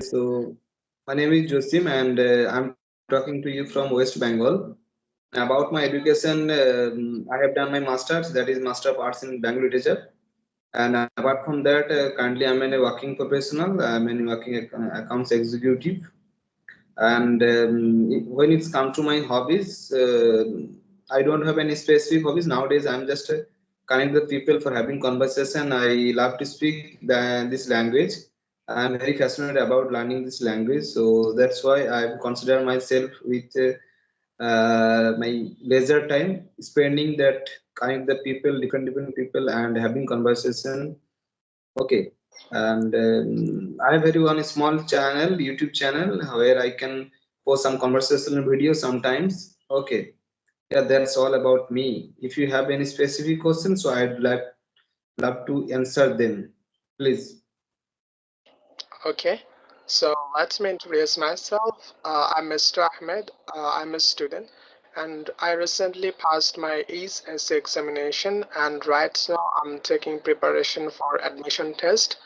So my name is Josim, and I'm talking to you from West Bengal. About my education, I have done my master's, that is Master of Arts in Bangalore Literature. And apart from that, currently I'm a working professional. I'm a working accounts executive. And when it's come to my hobbies, I don't have any specific hobbies nowadays. I'm just connect with people for having conversation. I love to speak this language. I'm very fascinated about learning this language, so that's why I consider myself with my leisure time spending that connect the people, different people, and having conversation. Okay, and I have very one small channel, YouTube channel, where I can post some conversational videos sometimes. Okay, yeah, that's all about me. If you have any specific questions, so I'd like love to answer them. Please. Okay, so let me introduce myself. I'm Mr. Ahmed. I'm a student, and I recently passed my EASE examination, and right now I'm taking preparation for admission test.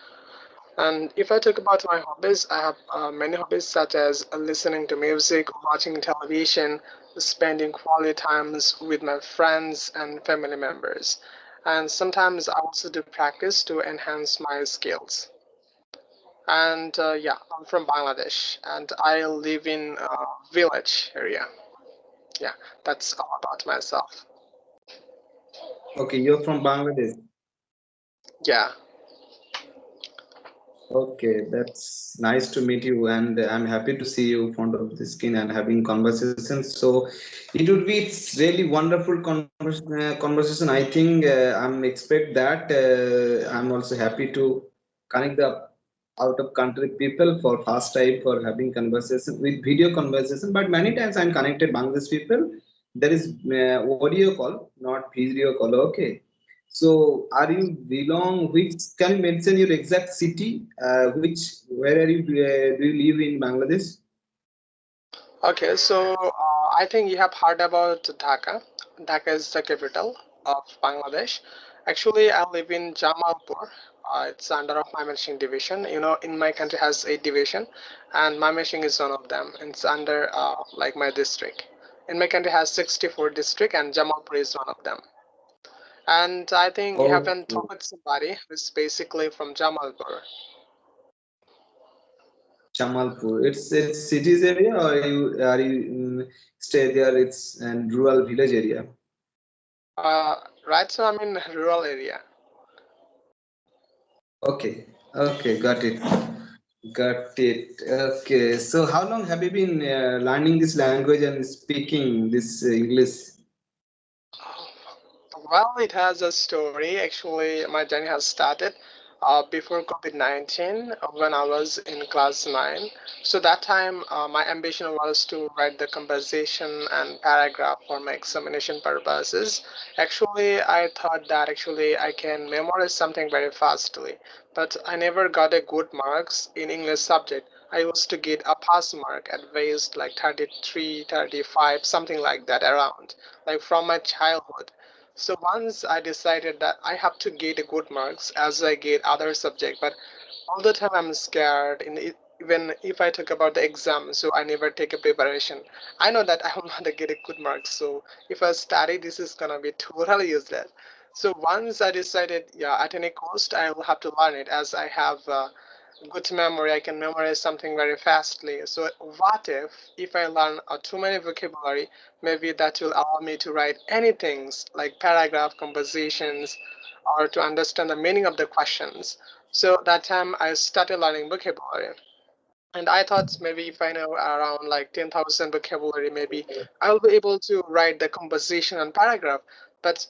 And if I talk about my hobbies, I have many hobbies such as listening to music, watching television, spending quality times with my friends and family members. And sometimes I also do practice to enhance my skills. And yeah, I'm from Bangladesh, and I live in a village area. Yeah, that's all about myself. Okay, you're from Bangladesh. Yeah. Okay, that's nice to meet you, and I'm happy to see you fond of the skin and having conversations. So it would be it's really wonderful conversation. I think I'm expect that I'm also happy to connect the out of country people for first time for having conversation with video conversation. But many times I'm connected Bangladesh people. There is audio call, not video call. Okay, so, are you belong? Which can you mention your exact city? Which where are you? Do you live in Bangladesh? Okay, so I think you have heard about Dhaka. Dhaka is the capital of Bangladesh. Actually, I live in Jamalpur. It's under of Mymensingh division. You know, in my country has 8 division, and Mymensingh is one of them. It's under like my district. In my country has 64 district, and Jamalpur is one of them. And I think you haven't Okay, talked with somebody who's basically from Jamalpur. Jamalpur. It's cities area, or are you stay there? It's an rural village area. Right, so I'm in rural area. Okay, okay, got it, got it. Okay, so how long have you been learning this language and speaking this English? Well, it has a story. Actually, my journey has started before COVID-19 when I was in class 9. So that time, my ambition was to write the composition and paragraph for my examination purposes. Actually, I thought that actually I can memorize something very fastly, but I never got a good marks in English subject. I used to get a pass mark at least like 33, 35, something like that around, like from my childhood. So once I decided that I have to get a good marks as I get other subject, but all the time I'm scared. In it, even if I talk about the exam, so I never take a preparation. I know that I will not get a good marks. So if I study, this is gonna be totally useless. So once I decided, yeah, at any cost, I will have to learn it as I have good memory. I can memorize something very fastly. So what if I learn too many vocabulary, maybe that will allow me to write anything like paragraph compositions or to understand the meaning of the questions. So that time I started learning vocabulary. And I thought maybe if I know around like 10,000 vocabulary, maybe I'll be able to write the composition and paragraph. But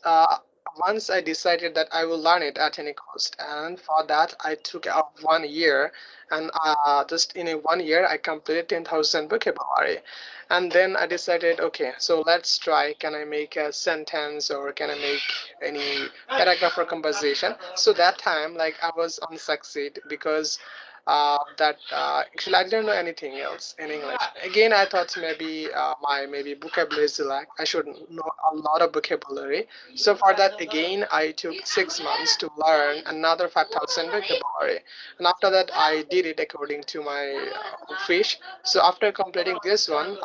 once I decided that I will learn it at any cost, and for that I took out 1 year, and just in a 1 year I completed 10,000 vocabulary, and then I decided, okay, so let's try. Can I make a sentence or can I make any paragraph or composition? So that time, like I was unsucceed because that actually I didn't know anything else in English. Again, I thought maybe my maybe vocabulary is lack. I should know a lot of vocabulary. So for that, again, I took 6 months to learn another 5,000 vocabulary, and after that, I did it according to my wish. So after completing this one,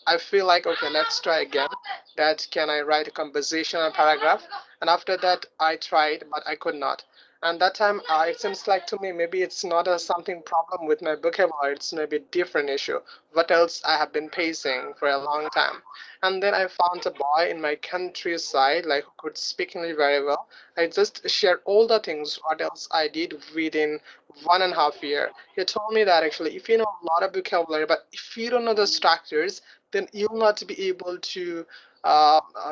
I feel like okay, let's try again. That can I write a composition or paragraph? And after that, I tried, but I could not. And that time, it seems like to me maybe it's not a something problem with my vocabulary. It's maybe a different issue. What else I have been facing for a long time. And then I found a boy in my countryside like who could speak English very well. I just shared all the things what else I did within 1.5 year. He told me that actually if you know a lot of vocabulary, but if you don't know the structures, then you'll not be able to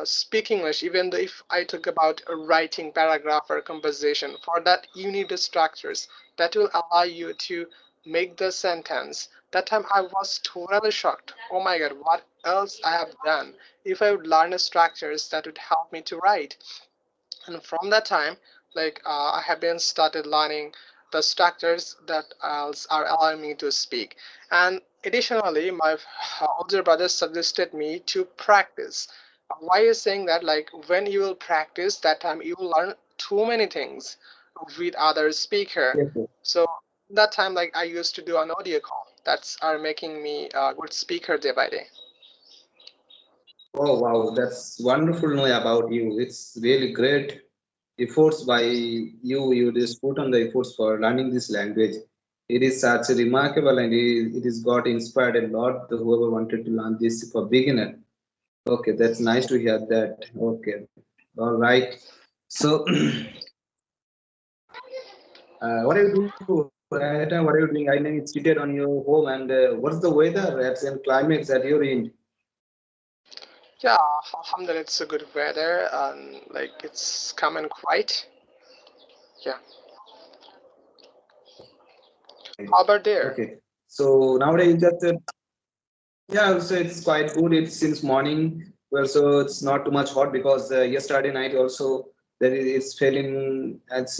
speak English, even though if I talk about a writing paragraph or composition. For that, you need the structures that will allow you to make the sentence. That time I was totally shocked. Oh my god, what else I have done? If I would learn the structures that would help me to write. And from that time, like I have been started learning the structures that are allowing me to speak. And additionally, my older brother suggested me to practice. Why is saying that? Like when you will practice, that time you will learn too many things with other speaker. Yes, sir. So that time, like I used to do an audio call. That's are making me a good speaker day by day. Oh wow, that's wonderful to know about you. It's really great efforts by you. You just put on the efforts for learning this language. It is such a remarkable and it is got inspired a lot. The whoever wanted to learn this for beginner. Okay, that's nice to hear that. Okay, all right. So, what are you doing right now? What are you doing? I know it's seated on your home, and what's the weather and climates that you're in? Yeah, alhamdulillah, it's a good weather and like it's come and quiet. Yeah. How about there? Okay, so nowadays just yeah, also it's quite good. It's since morning. Well, so it's not too much hot because yesterday night also there is it's failing as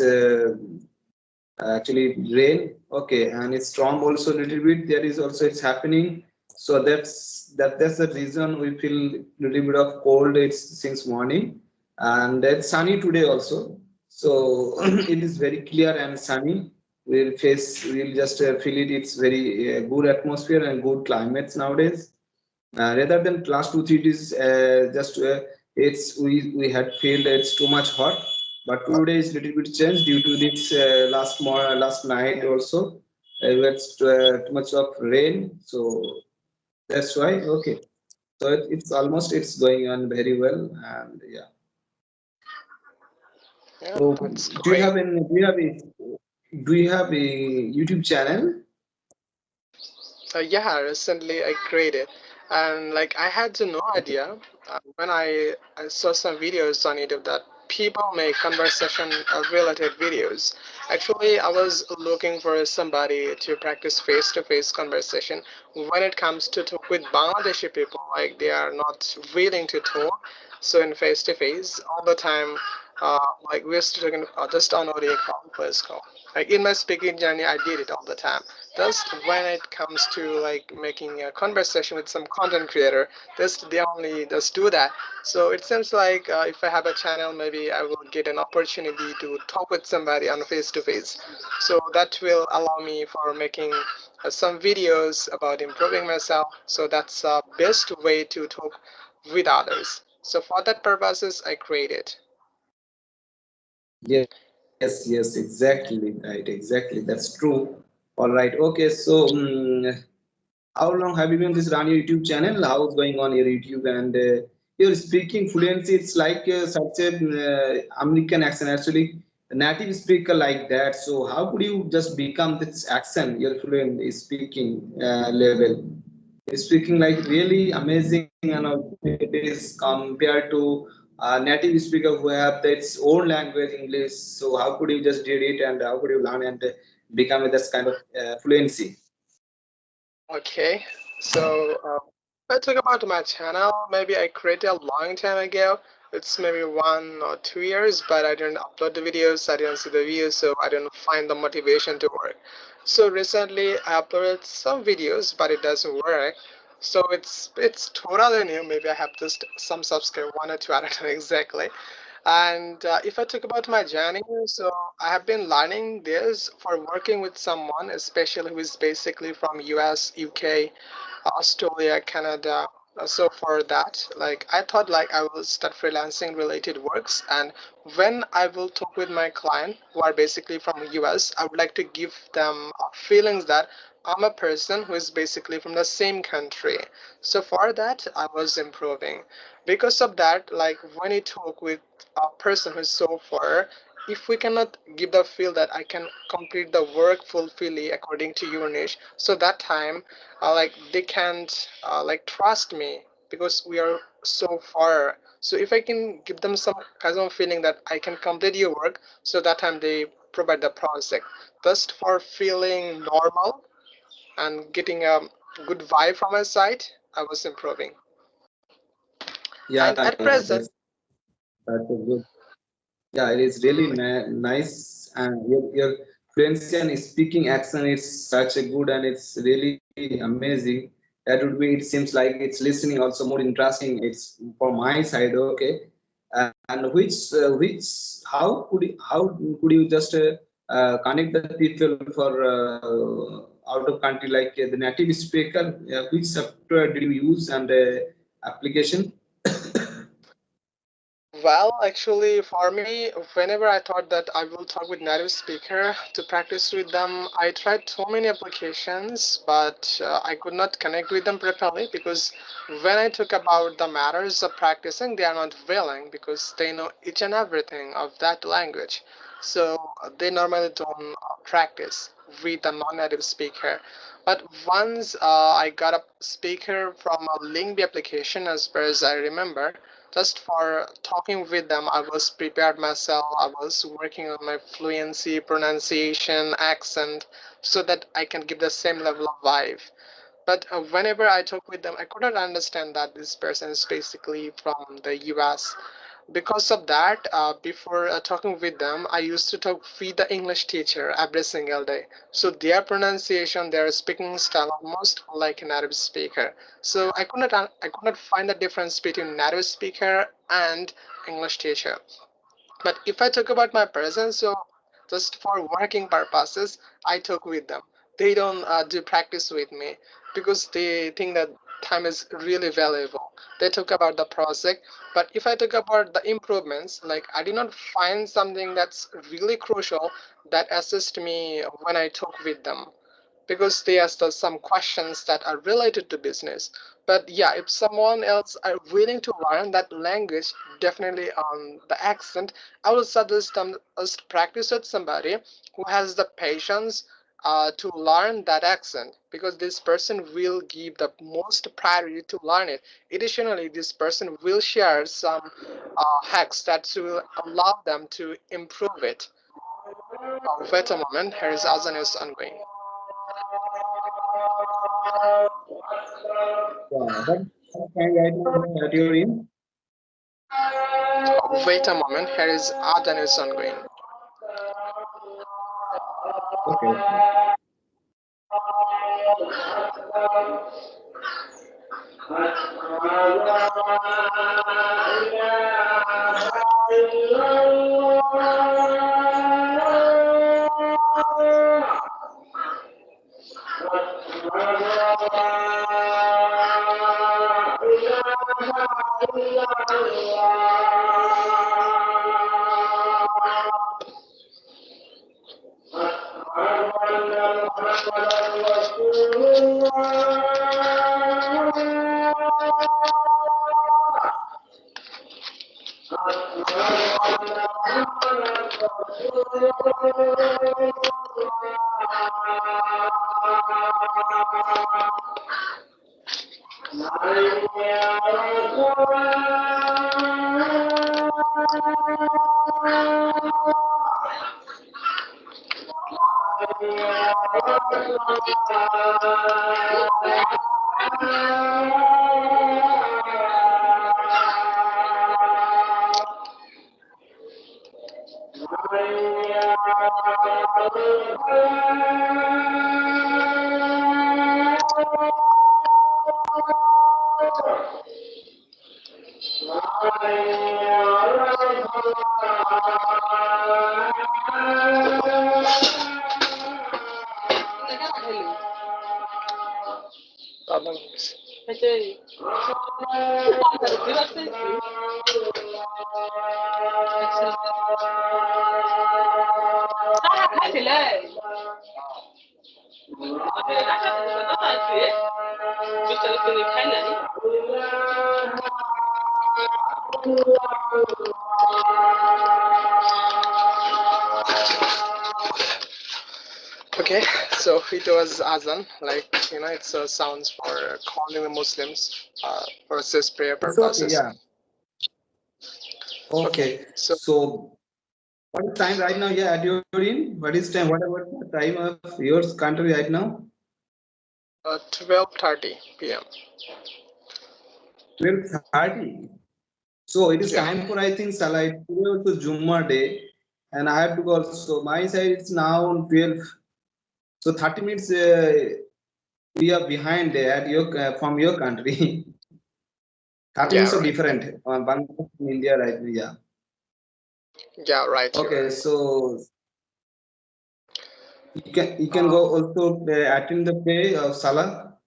actually rain. Okay, and it's storm also a little bit. There is also it's happening. So that's the reason we feel little bit of cold. It's since morning, and it's sunny today also. So it is very clear and sunny. We'll just feel it. It's very good atmosphere and good climates nowadays. Rather than last 2 3 days, just it's we had felt it's too much hot, but today is little bit changed due to this last night also. We had too much of rain, so that's why. Okay, so it's almost it's going on very well, and yeah. Yeah, So that's do you great. have any? Do you have a YouTube channel? Yeah, recently I created, and like I had no idea when I saw some videos on YouTube that people make conversation related videos. Actually, I was looking for somebody to practice face-to-face conversation when it comes to talk with Bangladeshi people. Like they are not willing to talk, so in face-to-face all the time. Uh, like we're talking just on audio call, voice call. Like in my speaking journey, I did it all the time. Just when it comes to like making a conversation with some content creator, just they only just do that. So it seems like if I have a channel, maybe I will get an opportunity to talk with somebody on face to face. So that will allow me for making some videos about improving myself. So that's the best way to talk with others. So for that purposes, I created. Yes, yes, exactly, right, exactly. That's true. All right. Okay. So, how long have you been this run your YouTube channel? How's going on your YouTube and your speaking fluency? It's like such a American accent, actually, a native speaker like that. So, how could you just become this accent, your fluent speaking level? You're speaking like really amazing, and it is compared to native speaker who have its own language, English. So, how could you just did it, and how could you learn and become with this kind of fluency? Okay, so if I talk about my channel, maybe I created a long time ago. It's maybe 1 or 2 years, but I didn't upload the videos, I didn't see the views, so I didn't find the motivation to work. So recently I uploaded some videos, but it doesn't work. So it's totally new. Maybe I have just some subscribe, one or two, I don't know exactly. And if I talk about my journey, so I have been learning this for working with someone, especially who is basically from US, UK, Australia, Canada. So for that, like I thought like I will start freelancing related works, and when I will talk with my client who are basically from US, I would like to give them feelings that I'm a person who is basically from the same country. So for that, I was improving. Because of that, like when you talk with a person who is so far, if we cannot give the feel that I can complete the work fulfilly according to your niche, so that time like they can't like trust me because we are so far. So if I can give them some kind of feeling that I can complete your work, so that time they provide the project just for feeling normal and getting a good vibe from my side. I was improving. Yeah, And at yeah, present, that's a good. Yeah, it is really nice, and your fluency and speaking accent is such a good, and it's really amazing. That would be. It seems like it's listening also more interesting. It's for my side, okay. And how could you just connect the people for out of country like the native speaker? Which software did you use and application? well, actually, for me, whenever I thought that I will talk with native speaker to practice with them, I tried so many applications, but I could not connect with them properly because when I talk about the matters of practicing, they are not willing because they know each and everything of that language. So they normally don't practice with a non-native speaker. But once I got a speaker from a Lingby application, as far as I remember, just for talking with them, I was prepared myself. I was working on my fluency, pronunciation, accent, so that I can give the same level of vibe. But whenever I talk with them, I couldn't understand that this person is basically from the US. Because of that, before talking with them, I used to talk with the English teacher every single day. So their pronunciation, their speaking style, almost like a native speaker. So I could not find the difference between native speaker and English teacher. But if I talk about my presence, so just for working purposes, I talk with them. They don't do practice with me because they think that time is really valuable. They talk about the project, but if I talk about the improvements, like I did not find something that's really crucial that assist me when I talk with them because they asked us some questions that are related to business. But yeah, if someone else are willing to learn that language, definitely on the accent, I will suggest them us to practice with somebody who has the patience to learn that accent because this person will give the most priority to learn it. Additionally, this person will share some hacks that will allow them to improve it. Wait a moment, here is Azan is ongoing. Yeah, what kind right now that you're in? Wait a moment, here is Adan is ongoing. Okay, okay. Okay, so it was azan, like it's sounds for calling the Muslims for this prayer It's okay, purposes. yeah. Okay, Okay. so So what is time right now? Yeah, at your end. What is time? What about the time of yours country right now? 12:30 p.m. 12:30. So it is Yeah, time for I think Salah. Today also Jummah day, and I have to go. So my side it's now 12. So 30 minutes we are behind at your from your country. 30 yeah, minutes of right. different on Bangladesh in India right now. Yeah. Yeah, right. You're Okay, right. so you can Uh, go also attend the prayer of Salah.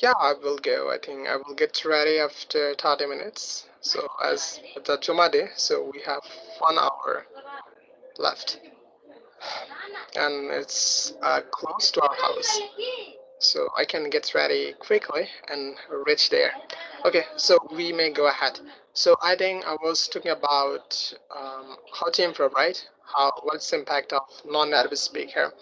yeah, I will go. I think I will get ready after 30 minutes. So as the Juma day, so we have 1 hour left, and it's close to our house. So I can get ready quickly and reach there. Okay, so we may go ahead. So I think I was talking about how to improve, right? How what's the impact of non-native speaker?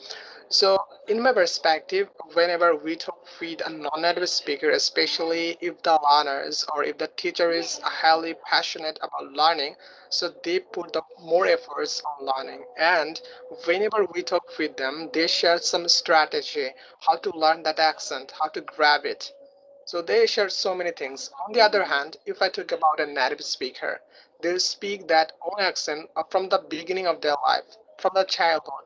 So, in my perspective, whenever we talk with a non-native speaker, especially if the learners or if the teacher is highly passionate about learning, so they put the more efforts on learning. And whenever we talk with them, they share some strategy, how to learn that accent, how to grab it. So they share so many things. On the other hand, if I talk about a native speaker, they speak that own accent from the beginning of their life, from the childhood.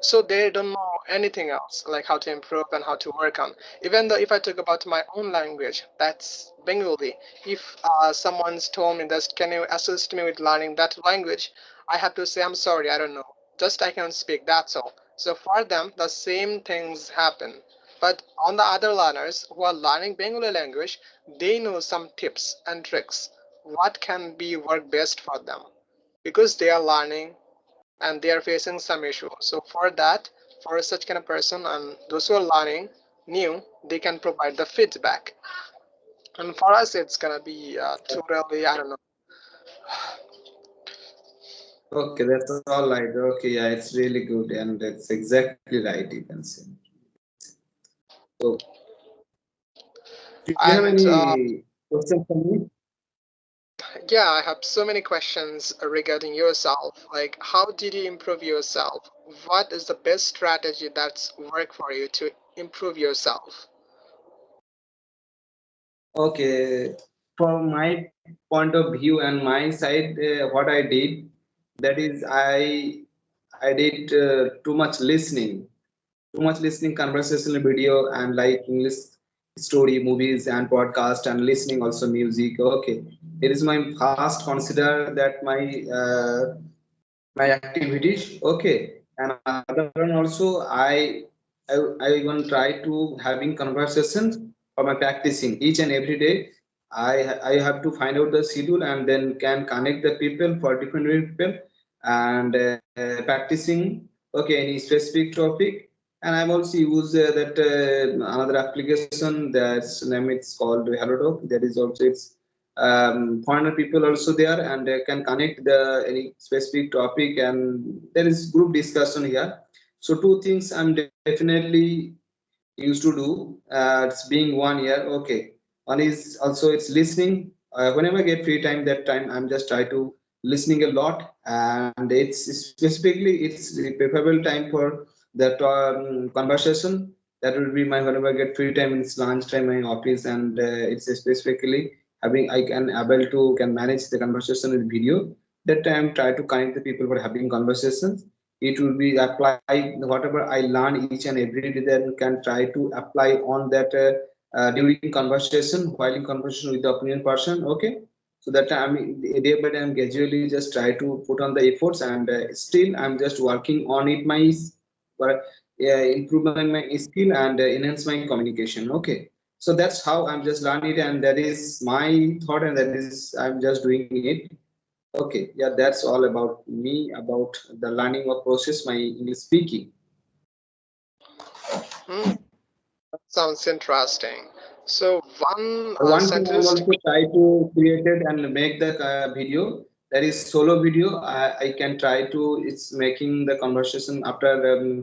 So they don't know anything else, like how to improve and how to work on. Even though if I talk about my own language, that's Bengali. If someone's told me that, can you assist me with learning that language? I have to say, I'm sorry, I don't know. Just I can speak, that's all. So for them, the same things happen. But on the other learners who are learning Bengali language, they know some tips and tricks. What can be work best for them? Because they are learning and they are facing some issue. So for that, for such kind of person and those who are learning new, they can provide the feedback. And for us, it's gonna be totally, I don't know. Okay, that's all right. Okay, yeah, it's really good, and that's exactly right. You can say. So, do you have And any question for me? yeah, I have so many questions regarding yourself. Like, how did you improve yourself? What is the best strategy that's worked for you to improve yourself? Okay, from my point of view and my side, what I did, that is, I did too much listening, conversational video, and like English story, movies, and podcast, and listening also music. Okay, it is my first consider that my activities. Okay, and other one also I even try to having conversations for my practicing each and every day. I have to find out the schedule and then can connect the people for different people and practicing. Okay, any specific topic. And I've also used that another application that's name it's called HelloDoc. That is also it's foreigner people also there and can connect the any specific topic and there is group discussion here. So two things I'm definitely used to do. It's being 1 year. Okay, one is also it's listening. Whenever I get free time, that time I'm just try to listening a lot, and it's specifically it's the preferable time for that conversation. That will be my whenever I get free time. It's lunch time in office, and it's specifically having I can able to can manage the conversation with video. That time try to connect the people for having conversations. It will be apply whatever I learn each and every day, then can try to apply on that during conversation while in conversation with the opinion person. Okay, so that time day by day I'm gradually just try to put on the efforts and still I'm just working on it my improvement my skill and enhance my communication. Okay, so that's how I'm just learning it, and that is my thought, and that is I'm just doing it. Okay, yeah, that's all about me, about the learning of process my English speaking. Hmm, sounds interesting. So one One thing I'm sentence. also try to create it and make the video. That is solo video. I can try to. It's making the conversation after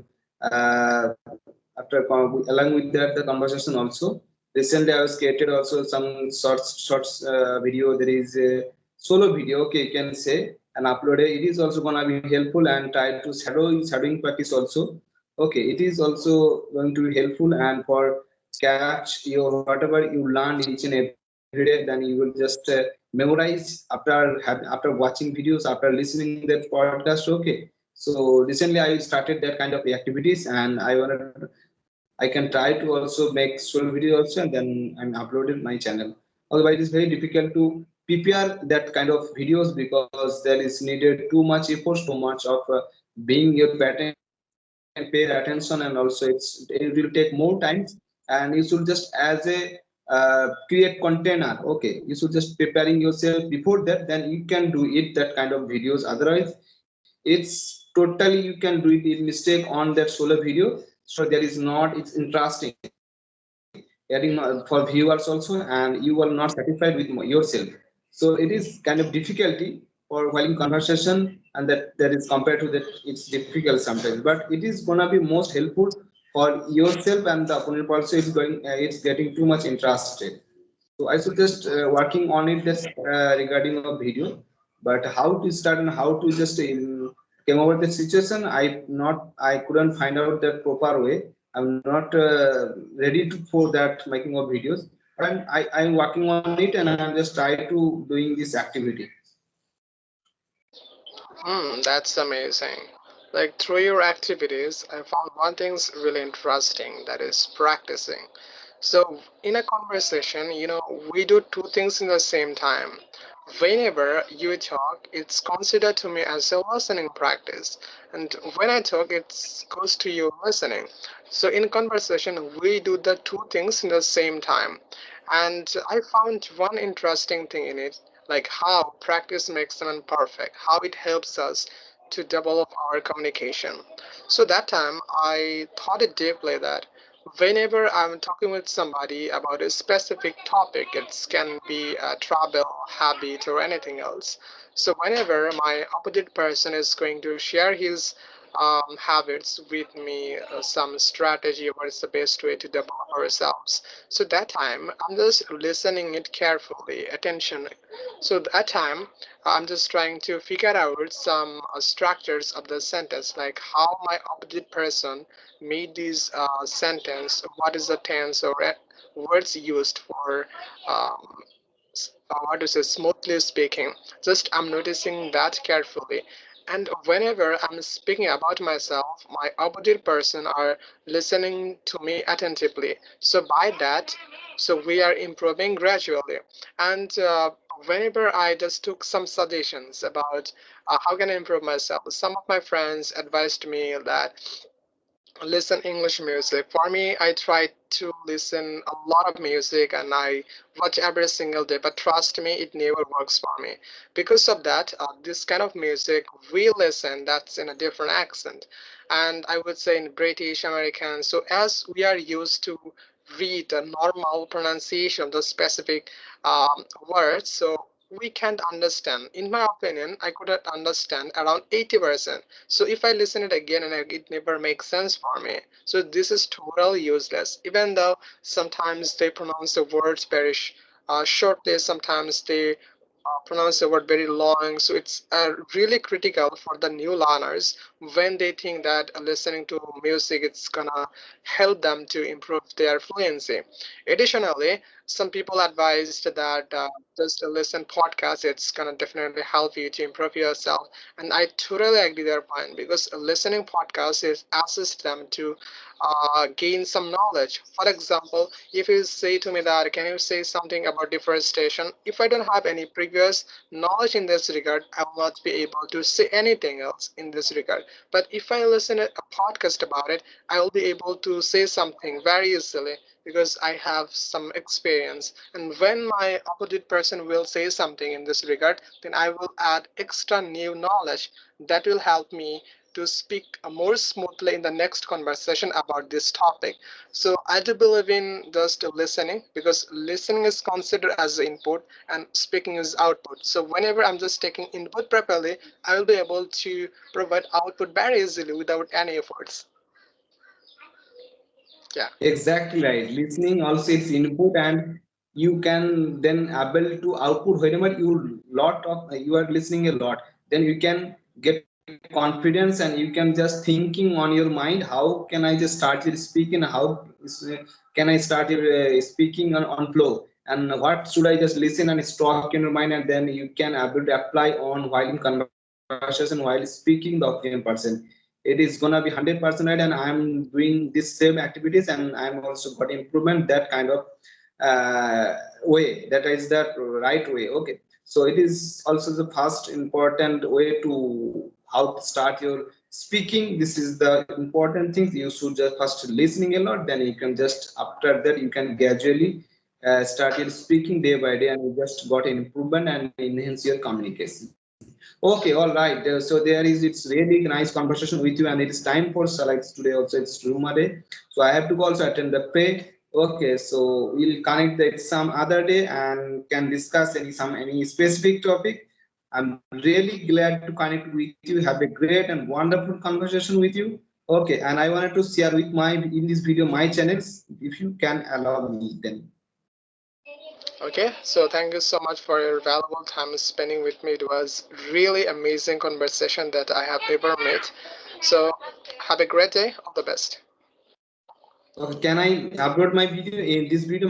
along with that the conversation also. Recently, I was created also some shorts video. There is a solo video. Okay, you can say and upload it. It is also gonna be helpful and try to shadowing practice also. Okay, it is also going to be helpful and for catch your whatever you learn each and every day, then you will just memorize after watching videos, after listening that podcast. Okay, so recently I started that kind of activities, and I can try to also make solo video also, and then I'm uploaded my channel. Otherwise it's very difficult to prepare that kind of videos because there is needed too much effort, too much of being your pattern, pay attention, and also it will take more time. And you should just as a create container. Okay, you should just preparing yourself before that, then you can do it that kind of videos. Otherwise it's totally you can do it in mistake on that solo video, so there is not it's interesting adding for viewers also, and you will not satisfied with yourself. So it is kind of difficulty for while in conversation, and that is compared to that it's difficult sometimes, but it is gonna be most helpful for yourself, and the opponent also is going it's getting too much interested. So I should just working on it just regarding a video, but how to start and how to just came over the situation. I couldn't find out that proper way. I'm not ready for that making of videos. But I'm working on it, and I'm just try to doing this activity. That's amazing. Like through your activities, I found one thing's really interesting, that is practicing. So in a conversation, we do two things in the same time. Whenever you talk, it's considered to me as a listening practice, and when I talk, it goes to you listening. So in conversation, we do the two things in the same time, and I found one interesting thing in it, like how practice makes someone perfect, how it helps us to develop our communication. So that time I thought it deeply that whenever I'm talking with somebody about a specific topic, it can be a travel, habit, or anything else. So whenever my opposite person is going to share his habits with me, some strategy, what is the best way to develop ourselves. So that time I'm just listening it carefully, attention. So that time I'm just trying to figure out some structures of the sentence, like how my opposite person made this sentence, what is the tense or words used for what to say, smoothly speaking. Just I'm noticing that carefully. And whenever I'm speaking about myself, my opposite person are listening to me attentively. So by that, so we are improving gradually. And whenever I just took some suggestions about how can I improve myself, some of my friends advised me that listen English music. For me, I try to listen a lot of music and I watch every single day. But trust me, it never works for me. Because of that, this kind of music we listen that's in a different accent, and I would say in British American. So as we are used to read a normal pronunciation of the specific words, so we can't understand. In my opinion, I couldn't understand around 80%. So if I listen it again and it never makes sense for me. So this is totally useless. Even though sometimes they pronounce the words very shortly, sometimes they pronounce the word very long. So it's really critical for the new learners when they think that listening to music it's gonna help them to improve their fluency. Additionally, some people advised that just listen podcast. It's gonna definitely help you to improve yourself, and I totally agree their point because listening podcasts is assist them to gain some knowledge. For example, if you say to me that can you say something about deforestation, if I don't have any previous knowledge in this regard, I will not be able to say anything else in this regard. But if I listen to a podcast about it, I will be able to say something very easily because I have some experience. And when my opposite person will say something in this regard, then I will add extra new knowledge that will help me to speak more smoothly in the next conversation about this topic. So I do believe in just listening, because listening is considered as input and speaking is output. So whenever I'm just taking input properly, I will be able to provide output very easily without any efforts. Yeah. Exactly right. Listening also it's input, and you can then able to output whenever you are listening a lot. Then you can get confidence, and you can just thinking on your mind, how can I just start your speaking? Can I start your speaking on flow? And what should I just listen and stock in your mind, and then you can able to apply on while in conversation while speaking the opinion person. It is gonna be 100% right, and I'm doing this same activities, and I'm also got improvement that kind of way. That is the right way. Okay, so it is also the first important way to how to start your speaking. This is the important thing. You should just first listening a lot, then you can just after that you can gradually start your speaking day by day, and you just got an improvement and enhance your communication. Okay, all right. So it's really nice conversation with you, and it is time for select today. Also, it's Ruma day, so I have to also attend the pay. Okay, so we'll connect that some other day and can discuss any specific topic. I'm really glad to connect with you. Have a great and wonderful conversation with you. Okay, and I wanted to share with my in this video my channels. If you can allow me, then. Okay, so thank you so much for your valuable time spending with me. It was really amazing conversation that I have ever made. So have a great day. All the best. Okay, can I upload my video in this video?